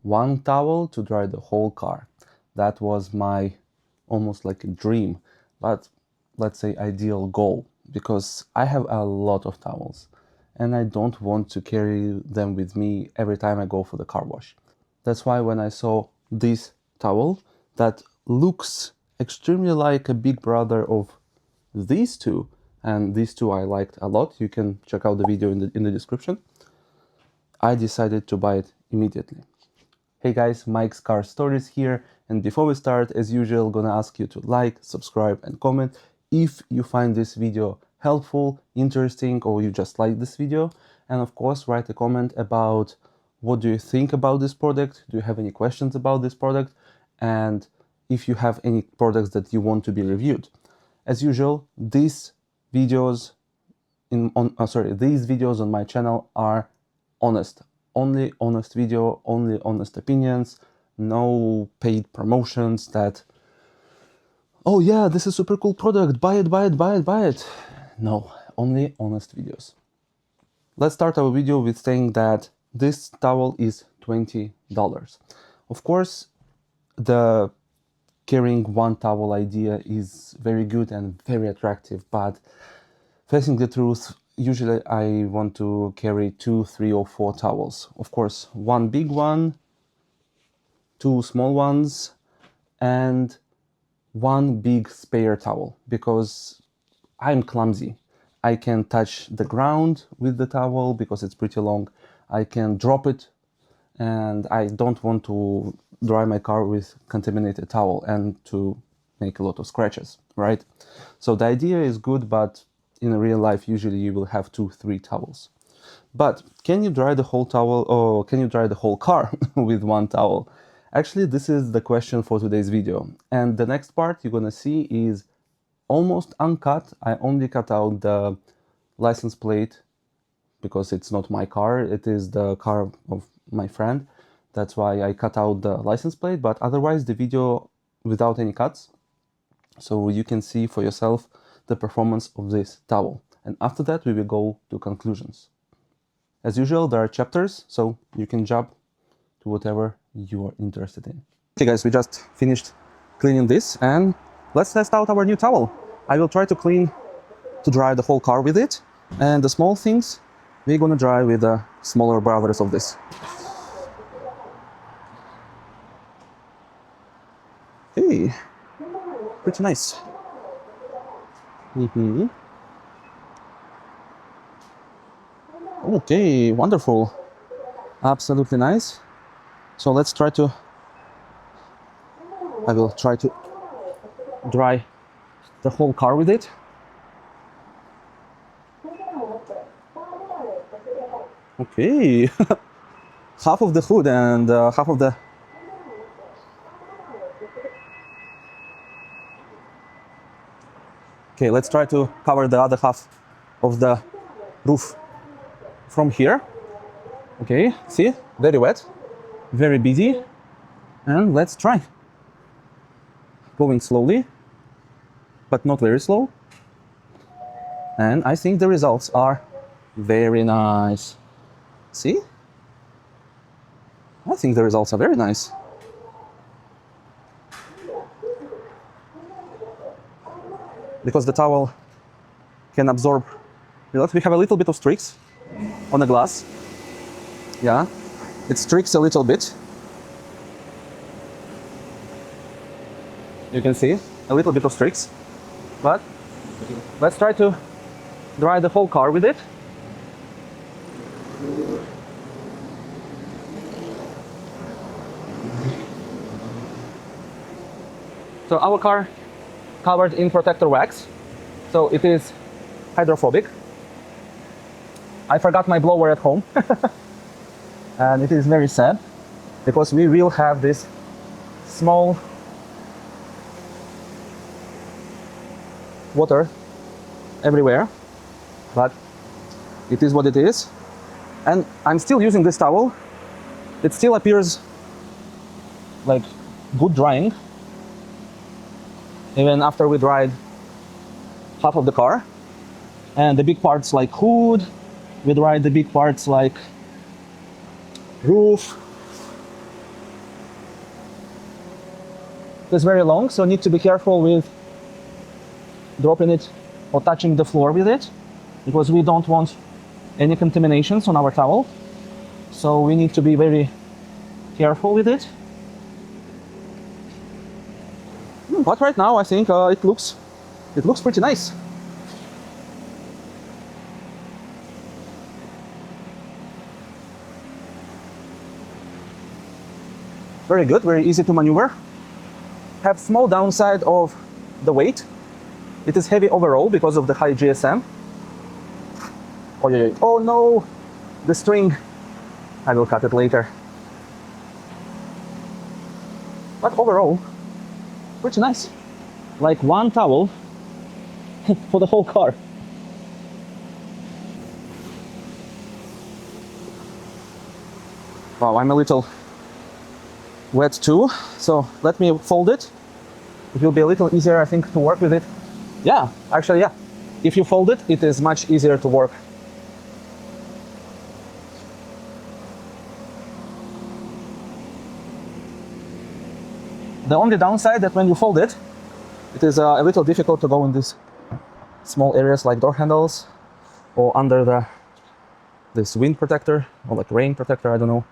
one towel to dry the whole car. That was my almost like a dream, but let's say ideal goal, because I have a lot of towels and I don't want to carry them with me every time I go for the car wash. That's why when I saw this towel that looks extremely like a big brother of these two, and these two I liked a lot, you can check out the video in the description, I decided to buy it immediately. Hey guys, Mike's Car Stories here, and before we start, as usual, gonna ask you to like, subscribe and comment if you find this video helpful, interesting, or you just like this video. And of course, write a comment about what do you think about this product, do you have any questions about this product, and if you have any products that you want to be reviewed. As usual, these videos on my channel are honest. Only honest video, only honest opinions, no paid promotions that, oh yeah, this is super cool product, buy it, buy it, buy it, buy it. No, only honest videos. Let's start our video with saying that this towel is $20. Of course, the carrying one towel idea is very good and very attractive, but facing the truth, usually I want to carry 2, 3 or 4 towels. Of course, one big one, 2 small ones, and one big spare towel, because I'm clumsy. I can touch the ground with the towel because it's pretty long. I can drop it, and I don't want to dry my car with contaminated towel and to make a lot of scratches, right? So the idea is good, but in real life, usually you will have 2, 3 towels. But can you dry the whole towel, or can you dry the whole car with one towel? Actually, this is the question for today's video. And the next part you're gonna see is almost uncut. I only cut out the license plate because it's not my car, it is the car of my friend. That's why I cut out the license plate, but otherwise the video without any cuts. So you can see for yourself the performance of this towel. And after that, we will go to conclusions. As usual, there are chapters, so you can jump to whatever you are interested in. Okay guys, we just finished cleaning this, and let's test out our new towel. I will try to dry the whole car with it, and the small things we're gonna dry with the smaller brothers of this. Hey, pretty nice. Okay, wonderful. Absolutely nice. So let's try to, I will try to dry the whole car with it. Okay, half of the hood and half of the... Okay, let's try to cover the other half of the roof from here. Okay, see, very wet, very busy, and let's try. Going slowly, but not very slow. And I think the results are very nice. See? I think the results are very nice. Because the towel can absorb. We have a little bit of streaks on the glass. Yeah, it streaks a little bit. You can see a little bit of streaks. But let's try to dry the whole car with it. So our car covered in protector wax, so it is hydrophobic. I forgot my blower at home and it is very sad because we will have this small water everywhere, but it is what it is. And I'm still using this towel. It still appears like good drying even after we dried half of the car. And the big parts like hood, we dried the big parts like roof, It's very long, so need to be careful with dropping it or touching the floor with it, because we don't want any contaminations on our towel. So we need to be very careful with it. But right now I think it looks pretty nice. Very good, very easy to maneuver. Have small downside of the weight. It is heavy overall because of the high GSM. Oh yeah, oh no, the string. I will cut it later. But overall, pretty nice. Like one towel for the whole car. Wow, I'm a little wet too, so let me fold it. It will be a little easier, I think, to work with it. Yeah, actually, yeah. If you fold it, it is much easier to work. The only downside that when you fold it, it is a little difficult to go in these small areas like door handles or under this wind protector or like rain protector, I don't know.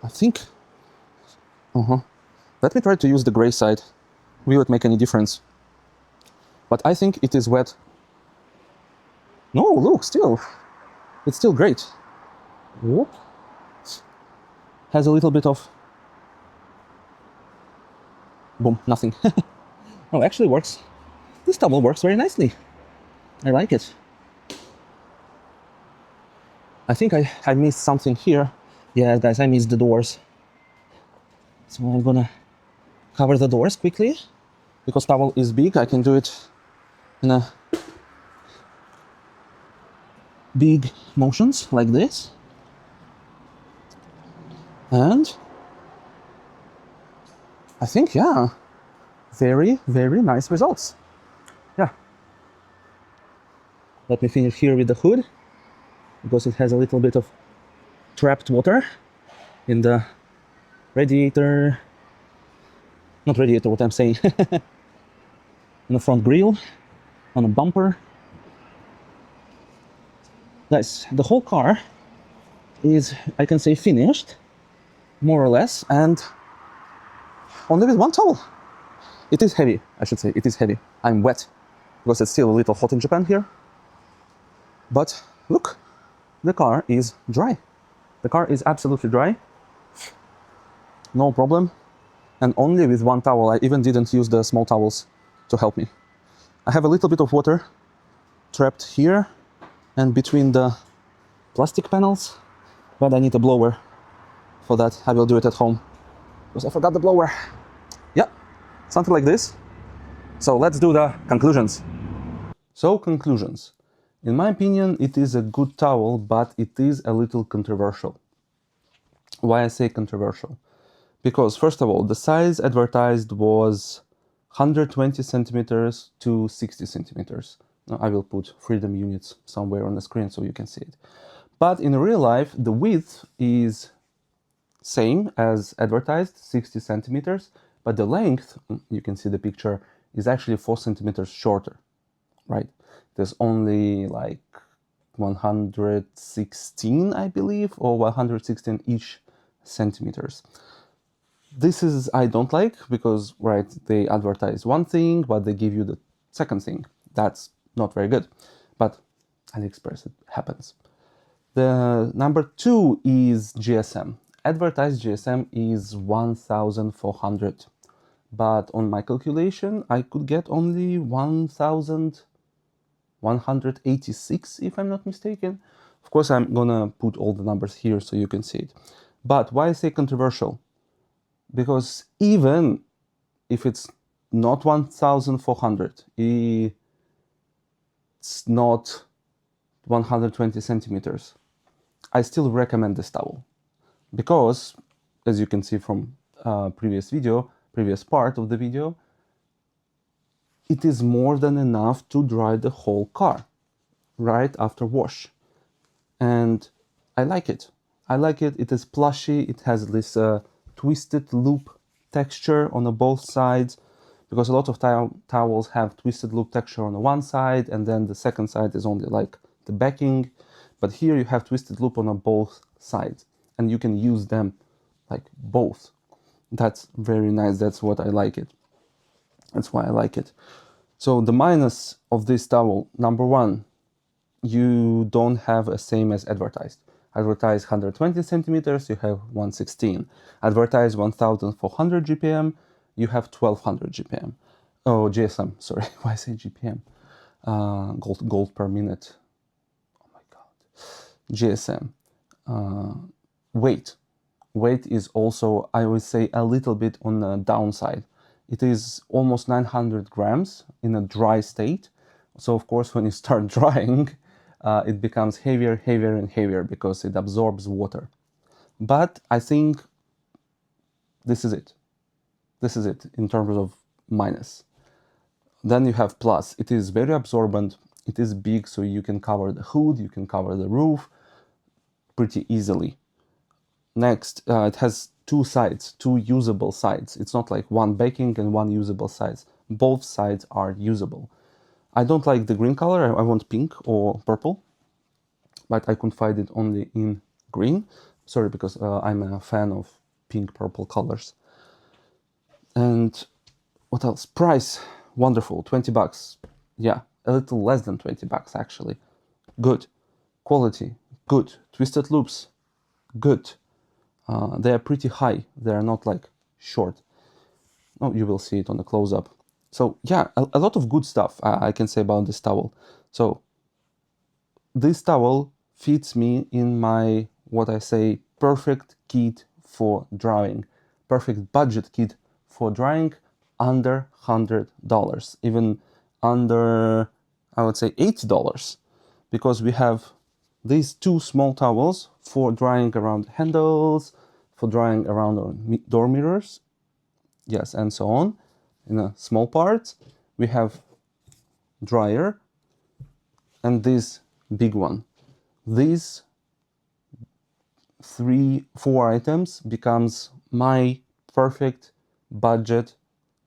I think, let me try to use the gray side. Will it make any difference? But I think it is wet. No, look, still, it's still great. Whoop. Has a little bit of, boom, nothing. Oh, actually works. This towel works very nicely. I like it. I think I missed something here. Yeah, guys, I missed the doors. So I'm gonna cover the doors quickly. Because towel is big, I can do it in a big motions like this. And I think, yeah, very, very nice results. Yeah. Let me finish here with the hood, because it has a little bit of trapped water in the radiator. Not radiator, what I'm saying. In the front grille, on a bumper. Guys, the whole car is, I can say, finished, more or less, and only with one towel. It is heavy, I should say, it is heavy. I'm wet, because it's still a little hot in Japan here. But look, the car is dry. The car is absolutely dry. No problem. And only with one towel. I even didn't use the small towels to help me. I have a little bit of water trapped here and between the plastic panels, but I need a blower for that. I will do it at home because I forgot the blower. Yeah, something like this. So let's do the conclusions. So conclusions. In my opinion, it is a good towel, but it is a little controversial. Why I say controversial? Because first of all, the size advertised was 120 centimeters to 60 centimeters. Now, I will put freedom units somewhere on the screen so you can see it. But in real life, the width is same as advertised, 60 centimeters, but the length, you can see the picture, is actually 4 centimeters shorter, right? There's only like 116, I believe, or 116 each centimeters. This is, I don't like, because, right, they advertise one thing, but they give you the second thing. That's not very good. But AliExpress, it happens. The number two is GSM. Advertised GSM is 1,400. But on my calculation, I could get only 1,186, if I'm not mistaken. Of course, I'm gonna put all the numbers here so you can see it. But why I say controversial? Because even if it's not 1,400, it's not 120 centimeters, I still recommend this towel. Because, as you can see from previous part of the video, it is more than enough to dry the whole car right after wash. And I like it. I like it. It is plushy. It has this twisted loop texture on both sides, because a lot of towels have twisted loop texture on the one side, and then the second side is only like the backing. But here you have twisted loop on both sides, and you can use them like both. That's very nice. That's what I like it. That's why I like it. So the minus of this towel, number one, you don't have a same as advertised. Advertised 120 centimeters, you have 116. Advertised 1400 GPM, you have 1200 GPM. Oh, GSM, sorry, why I say GPM? Gold per minute. Oh my God. GSM. Weight. Weight is also, I would say, a little bit on the downside. It is almost 900 grams in a dry state. So of course, when you start drying, it becomes heavier, heavier, and heavier because it absorbs water. But I think this is it. This is it in terms of minus. Then you have plus. It is very absorbent. It is big, so you can cover the hood, you can cover the roof pretty easily. Next, it has two sides, two usable sides. It's not like one baking and one usable sides. Both sides are usable. I don't like the green color. I want pink or purple, but I could find it only in green. Sorry, because I'm a fan of pink, purple colors. And what else? Price, wonderful, 20 bucks. Yeah, a little less than 20 bucks actually. Good. Quality, good. Twisted loops, good. They are pretty high. They are not like short. Oh, you will see it on the close-up. So yeah, a lot of good stuff I can say about this towel. So this towel fits me in my, what I say, perfect kit for drying. Perfect budget kit for drying, under $100. Even under, I would say, $80. Because we have these two small towels for drying around handles, for drying around door mirrors, yes, and so on. In a small part, we have dryer and this big one. These four items becomes my perfect budget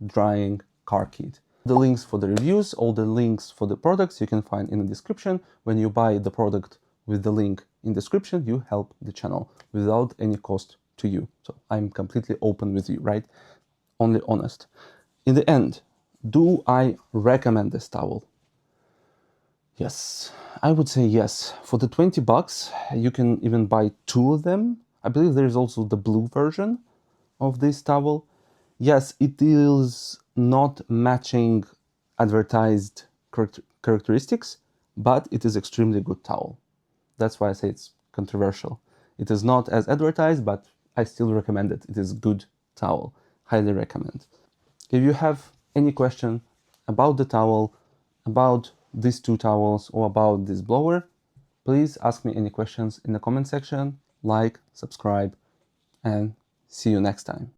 drying car kit. The links for the reviews, all the links for the products you can find in the description. When you buy the product with the link in description, you help the channel without any cost to you. So I'm completely open with you, right? Only honest. In the end, do I recommend this towel? Yes, I would say yes. For the 20 bucks, you can even buy two of them. I believe there is also the blue version of this towel. Yes, it is not matching advertised characteristics, but it is extremely good towel. That's why I say it's controversial. It is not as advertised, but I still recommend it. It is good towel. Highly recommend. If you have any question about the towel, about these two towels, or about this blower, please ask me any questions in the comment section. Like, subscribe, and see you next time.